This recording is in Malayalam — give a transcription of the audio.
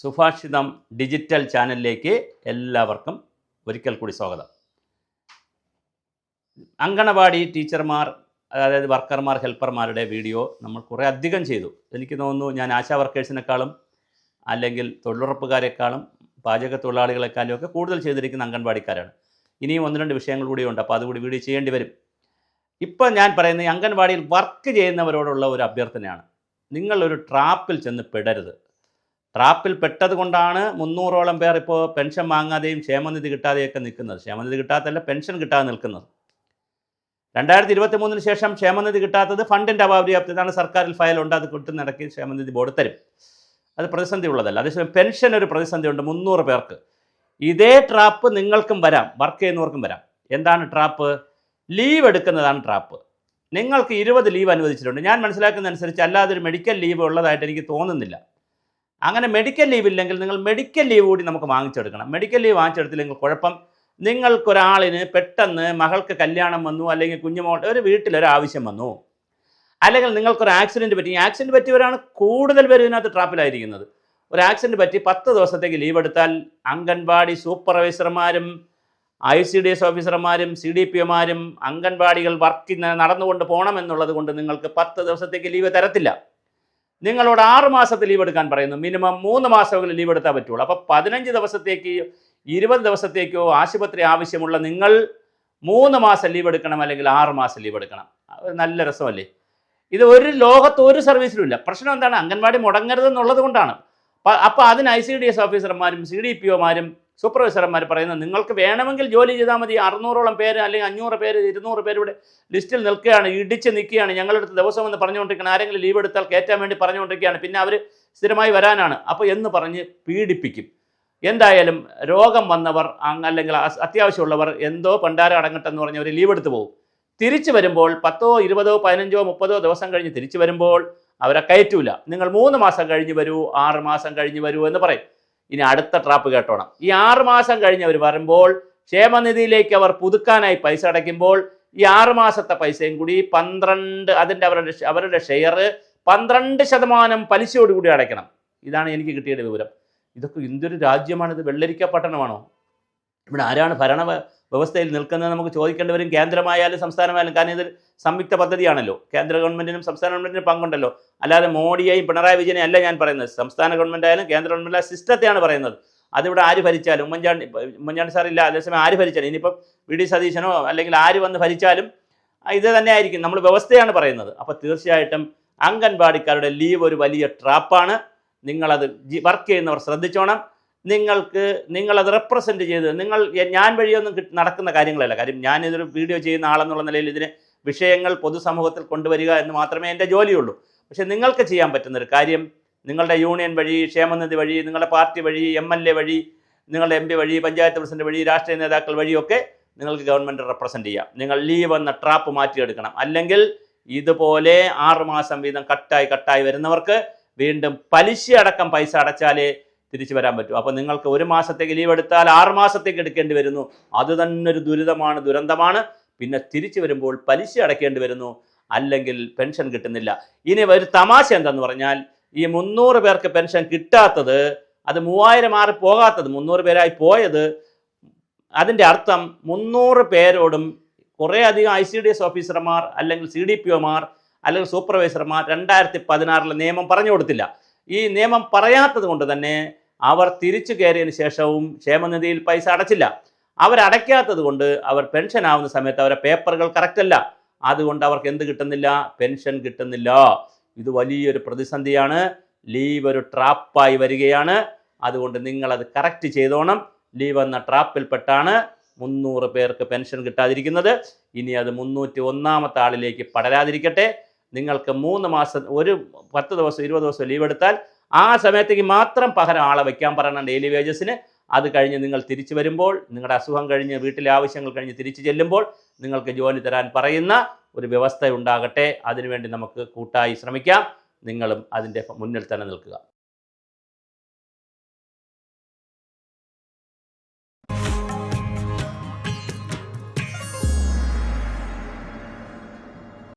സുഭാഷിതം ഡിജിറ്റൽ ചാനലിലേക്ക് എല്ലാവർക്കും ഒരിക്കൽ കൂടി സ്വാഗതം. അങ്കണവാടി ടീച്ചർമാർ, അതായത് വർക്കർമാർ, ഹെൽപ്പർമാരുടെ വീഡിയോ നമ്മൾ കുറേ അധികം ചെയ്തു. എനിക്ക് തോന്നുന്നു ഞാൻ ആശാ വർക്കേഴ്സിനേക്കാളും അല്ലെങ്കിൽ തൊഴിലുറപ്പുകാരെക്കാളും പാചക തൊഴിലാളികളെക്കാളും ഒക്കെ കൂടുതൽ ചെയ്തിരിക്കുന്ന അംഗൻവാടിക്കാരാണ്. ഇനിയും ഒന്ന് രണ്ട് വിഷയങ്ങൾ കൂടിയുണ്ട്, അപ്പോൾ അതുകൂടി വീഡിയോ ചെയ്യേണ്ടി വരും. ഇപ്പം ഞാൻ പറയുന്നത് ഈ അംഗൻവാടിയിൽ വർക്ക് ചെയ്യുന്നവരോടുള്ള ഒരു അഭ്യർത്ഥനയാണ്. നിങ്ങളൊരു ട്രാപ്പിൽ ചെന്ന് പെടരുത്. ട്രാപ്പിൽ പെട്ടത് കൊണ്ടാണ് 300ഓളം പേർ ഇപ്പോൾ പെൻഷൻ വാങ്ങാതെയും ക്ഷേമനിധി കിട്ടാതെയൊക്കെ നിൽക്കുന്നത്. ക്ഷേമനിധി കിട്ടാത്തല്ല, പെൻഷൻ കിട്ടാതെ നിൽക്കുന്നത്. 2023 ശേഷം ക്ഷേമനിധി കിട്ടാത്തത് ഫണ്ടിൻ്റെ അഭാവ്യാപ്തിയാണ്. സർക്കാരിൽ ഫയലുണ്ട്, അത് കിട്ടുന്നിടയ്ക്ക് ക്ഷേമനിധി ബോർഡ് തരും. അത് പ്രതിസന്ധി ഉള്ളതല്ല. അതേസമയം പെൻഷൻ ഒരു പ്രതിസന്ധിയുണ്ട് 300 പേർക്ക്. ഇതേ ട്രാപ്പ് നിങ്ങൾക്കും വരാം, വർക്ക് ചെയ്യുന്നവർക്കും വരാം. എന്താണ് ട്രാപ്പ്? ലീവ് എടുക്കുന്നതാണ് ട്രാപ്പ്. നിങ്ങൾക്ക് 20 ലീവ് അനുവദിച്ചിട്ടുണ്ട്. ഞാൻ മനസ്സിലാക്കുന്നതനുസരിച്ച് അല്ലാതെ ഒരു മെഡിക്കൽ ലീവ് ഉള്ളതായിട്ട് എനിക്ക് തോന്നുന്നില്ല. അങ്ങനെ മെഡിക്കൽ ലീവ് ഇല്ലെങ്കിൽ നിങ്ങൾ മെഡിക്കൽ ലീവ് കൂടി നമുക്ക് വാങ്ങിച്ചെടുക്കണം. മെഡിക്കൽ ലീവ് വാങ്ങിച്ചെടുത്തില്ലെങ്കിൽ കുഴപ്പം, നിങ്ങൾക്കൊരാളിന് പെട്ടെന്ന് മകൾക്ക് കല്യാണം വന്നു, അല്ലെങ്കിൽ കുഞ്ഞുമോൾ ഒരു വീട്ടിലൊരാവശ്യം വന്നു, അല്ലെങ്കിൽ നിങ്ങൾക്കൊരു ആക്സിഡൻറ്റ് പറ്റി. ഈ ആക്സിഡൻറ്റ് പറ്റിയവരാണ് കൂടുതൽ പേര് ഇതിനകത്ത് ട്രാപ്പിലായിരിക്കുന്നത്. ഒരു ആക്സിഡൻറ്റ് പറ്റി 10 ദിവസത്തേക്ക് ലീവ് എടുത്താൽ അംഗൻവാടി സൂപ്പർവൈസർമാരും ICDS ഓഫീസർമാരും CDPOമാരും അംഗൻവാടികൾ വർക്കിന് നടന്നുകൊണ്ട് പോകണമെന്നുള്ളത് കൊണ്ട് നിങ്ങൾക്ക് 10 ദിവസത്തേക്ക് ലീവ് തരത്തില്ല. നിങ്ങളോട് 6 മാസത്തെ ലീവ് എടുക്കാൻ പറയുന്നു. മിനിമം 3 മാസമെങ്കിലും ലീവ് എടുത്താൽ പറ്റുള്ളൂ. അപ്പോൾ 15 ദിവസത്തേക്ക് 20 ദിവസത്തേക്കോ ആശുപത്രി ആവശ്യമുള്ള നിങ്ങൾ 3 മാസം ലീവ് എടുക്കണം, അല്ലെങ്കിൽ 6 മാസം ലീവ് എടുക്കണം. നല്ല രസമല്ലേ? ഇത് ഒരു ലോകത്ത് ഒരു സർവീസിലും ഇല്ല. പ്രശ്നം എന്താണ്? അംഗൻവാടി മുടങ്ങരുതെന്നുള്ളത് കൊണ്ടാണ്. അപ്പോൾ അതിന് ICDS ഓഫീസർമാരും CDPOമാരും സൂപ്പർവൈസർമാർ പറയുന്നത്, നിങ്ങൾക്ക് വേണമെങ്കിൽ ജോലി ചെയ്താൽ മതി. 600ഓളം പേര് അല്ലെങ്കിൽ 500 പേര് 200 പേര് ഇവിടെ ലിസ്റ്റിൽ നിൽക്കുകയാണ്, ഇടിച്ച് നിൽക്കുകയാണ്. ഞങ്ങളടുത്ത് ദിവസം എന്ന് പറഞ്ഞുകൊണ്ടിരിക്കുകയാണ്. ആരെങ്കിലും ലീവ് എടുത്താൽ കയറ്റാൻ വേണ്ടി പറഞ്ഞുകൊണ്ടിരിക്കുകയാണ്. പിന്നെ അവർ സ്ഥിരമായി വരാനാണ്. അപ്പോൾ എന്ന് പറഞ്ഞ് പീഡിപ്പിക്കും. എന്തായാലും രോഗം വന്നവർ അല്ലെങ്കിൽ അത്യാവശ്യമുള്ളവർ എന്തോ പണ്ടാര അടങ്ങട്ടെന്ന് പറഞ്ഞ് അവർ ലീവ് എടുത്ത് പോകും. തിരിച്ചു വരുമ്പോൾ 10, 20, 15, 30 ദിവസം കഴിഞ്ഞ് തിരിച്ചു വരുമ്പോൾ അവരെ കയറ്റൂല. നിങ്ങൾ 3 മാസം കഴിഞ്ഞ് വരൂ, 6 മാസം കഴിഞ്ഞ് വരൂ എന്ന് പറയും. ഇനി അടുത്ത ട്രാപ്പ് കേട്ടോണം. ഈ 6 മാസം കഴിഞ്ഞ് അവർ വരുമ്പോൾ ക്ഷേമനിധിയിലേക്ക് അവർ പുതുക്കാനായി പൈസ അടയ്ക്കുമ്പോൾ ഈ 6 മാസത്തെ പൈസയും കൂടി 12, അതിൻ്റെ അവരുടെ ഷെയർ 12% പലിശയോടുകൂടി അടയ്ക്കണം. ഇതാണ് എനിക്ക് കിട്ടിയ വിവരം. ഇതൊക്കെ എന്തൊരു രാജ്യമാണ്? ഇത് വെള്ളരിക്ക പട്ടണമാണോ? ഇവിടെ ആരാണ് ഭരണ വ്യവസ്ഥയിൽ നിൽക്കുന്നത് നമുക്ക് ചോദിക്കേണ്ടി വരും. കേന്ദ്രമായാലും സംസ്ഥാനമായാലും. കാരണം ഇത് സംയുക്ത പദ്ധതിയാണല്ലോ. കേന്ദ്ര ഗവൺമെൻറ്റിനും സംസ്ഥാന ഗവൺമെൻറ്റിനും പങ്കുണ്ടല്ലോ. അല്ലാതെ മോഡിയെയും പിണറായി വിജയനെയും അല്ല ഞാൻ പറയുന്നത്. സംസ്ഥാന ഗവൺമെൻറ് ആയാലും കേന്ദ്ര ഗവൺമെൻറ് സിസ്റ്റത്തെയാണ് പറയുന്നത്. അതിവിടെ ആര് ഭരിച്ചാലും, ഉമ്മൻചാണ്ടി സാറില്ല, അതേസമയം ആര് ഭരിച്ചാലും, ഇനിയിപ്പം VD സതീശനോ അല്ലെങ്കിൽ ആര് വന്ന് ഭരിച്ചാലും ഇത് തന്നെ ആയിരിക്കും. നമ്മൾ വ്യവസ്ഥയാണ് പറയുന്നത്. അപ്പോൾ തീർച്ചയായിട്ടും അംഗൻവാടിക്കാരുടെ ലീവ് ഒരു വലിയ ട്രാപ്പാണ്. നിങ്ങളത് വർക്ക് ചെയ്യുന്നവർ ശ്രദ്ധിച്ചോണം. നിങ്ങളത് റെപ്രസെൻറ്റ് ചെയ്ത് ഞാൻ വഴിയൊന്നും നടക്കുന്ന കാര്യങ്ങളല്ല. കാര്യം ഞാനിതൊരു വീഡിയോ ചെയ്യുന്ന ആളെന്നുള്ള നിലയിൽ ഇതിന് വിഷയങ്ങൾ പൊതുസമൂഹത്തിൽ കൊണ്ടുവരിക എന്ന് മാത്രമേ എൻ്റെ ജോലിയുള്ളൂ. പക്ഷേ നിങ്ങൾക്ക് ചെയ്യാൻ പറ്റുന്നൊരു കാര്യം, നിങ്ങളുടെ യൂണിയൻ വഴി, ക്ഷേമനിധി വഴി, നിങ്ങളുടെ പാർട്ടി വഴി, MLA വഴി, നിങ്ങളുടെ MP വഴി, പഞ്ചായത്ത് പ്രസിഡന്റ് വഴി, രാഷ്ട്രീയ നേതാക്കൾ വഴിയൊക്കെ നിങ്ങൾക്ക് ഗവൺമെൻറ് റെപ്രസെൻറ്റ് ചെയ്യാം. നിങ്ങൾ ലീവ് എന്ന ട്രാപ്പ് മാറ്റിയെടുക്കണം. അല്ലെങ്കിൽ ഇതുപോലെ 6 മാസം വീതം കട്ടായി വരുന്നവർക്ക് വീണ്ടും പലിശ അടക്കം പൈസ അടച്ചാലേ തിരിച്ചു വരാൻ പറ്റും. അപ്പോൾ നിങ്ങൾക്ക് 1 മാസത്തേക്ക് ലീവ് എടുത്താൽ 6 മാസത്തേക്ക് എടുക്കേണ്ടി വരുന്നു. അത് തന്നെ ഒരു ദുരന്തമാണ്. പിന്നെ തിരിച്ചു വരുമ്പോൾ പലിശ അടയ്ക്കേണ്ടി വരുന്നു, അല്ലെങ്കിൽ പെൻഷൻ കിട്ടുന്നില്ല. ഇനി ഒരു തമാശ എന്താണെന്ന് പറഞ്ഞാൽ, ഈ 300 പേർക്ക് പെൻഷൻ കിട്ടാത്തത്, അത് 3000 മാറി പോകാത്തത്, 300 പേരായി പോയത്, അതിൻ്റെ അർത്ഥം 300 പേരോടും കുറേ അധികം ICDS ഓഫീസർമാർ അല്ലെങ്കിൽ CDPOമാർ അല്ലെങ്കിൽ സൂപ്പർവൈസർമാർ 2016 നിയമം പറഞ്ഞു കൊടുത്തില്ല. ഈ നിയമം പറയാത്തത് കൊണ്ട് തന്നെ അവർ തിരിച്ചു കയറിയതിന് ശേഷവും ക്ഷേമനിധിയിൽ പൈസ അടച്ചില്ല. അവരടയ്ക്കാത്തത് കൊണ്ട് അവർ പെൻഷൻ ആവുന്ന സമയത്ത് അവരുടെ പേപ്പറുകൾ കറക്റ്റ് അല്ല. അതുകൊണ്ട് അവർക്ക് എന്ത് കിട്ടുന്നില്ല? പെൻഷൻ കിട്ടുന്നില്ല. ഇത് വലിയൊരു പ്രതിസന്ധിയാണ്. ലീവ് ഒരു ട്രാപ്പായി വരികയാണ്. അതുകൊണ്ട് നിങ്ങളത് കറക്റ്റ് ചെയ്തോണം. ലീവ് എന്ന ട്രാപ്പിൽപ്പെട്ടാണ് 300 പേർക്ക് പെൻഷൻ കിട്ടാതിരിക്കുന്നത്. ഇനി അത് 301ാമത്തെ ആളിലേക്ക് പടരാതിരിക്കട്ടെ. നിങ്ങൾക്ക് 3 മാസം, ഒരു 10 ദിവസം 20 ദിവസം ലീവ് എടുത്താൽ ആ സമയത്തേക്ക് മാത്രം പകരം ആളെ വയ്ക്കാൻ പറയണം ഡെയിലി വേജസിന്. അത് കഴിഞ്ഞ് നിങ്ങൾ തിരിച്ചു വരുമ്പോൾ, നിങ്ങളുടെ അസുഖം കഴിഞ്ഞ് വീട്ടിലെ ആവശ്യങ്ങൾ കഴിഞ്ഞ് തിരിച്ചു ചെല്ലുമ്പോൾ നിങ്ങൾക്ക് ജോലി തരാൻ പറയുന്ന ഒരു വ്യവസ്ഥ ഉണ്ടാകട്ടെ. അതിനുവേണ്ടി നമുക്ക് കൂട്ടായി ശ്രമിക്കാം. നിങ്ങളും അതിൻ്റെ മുന്നിൽ തന്നെ നിൽക്കുക.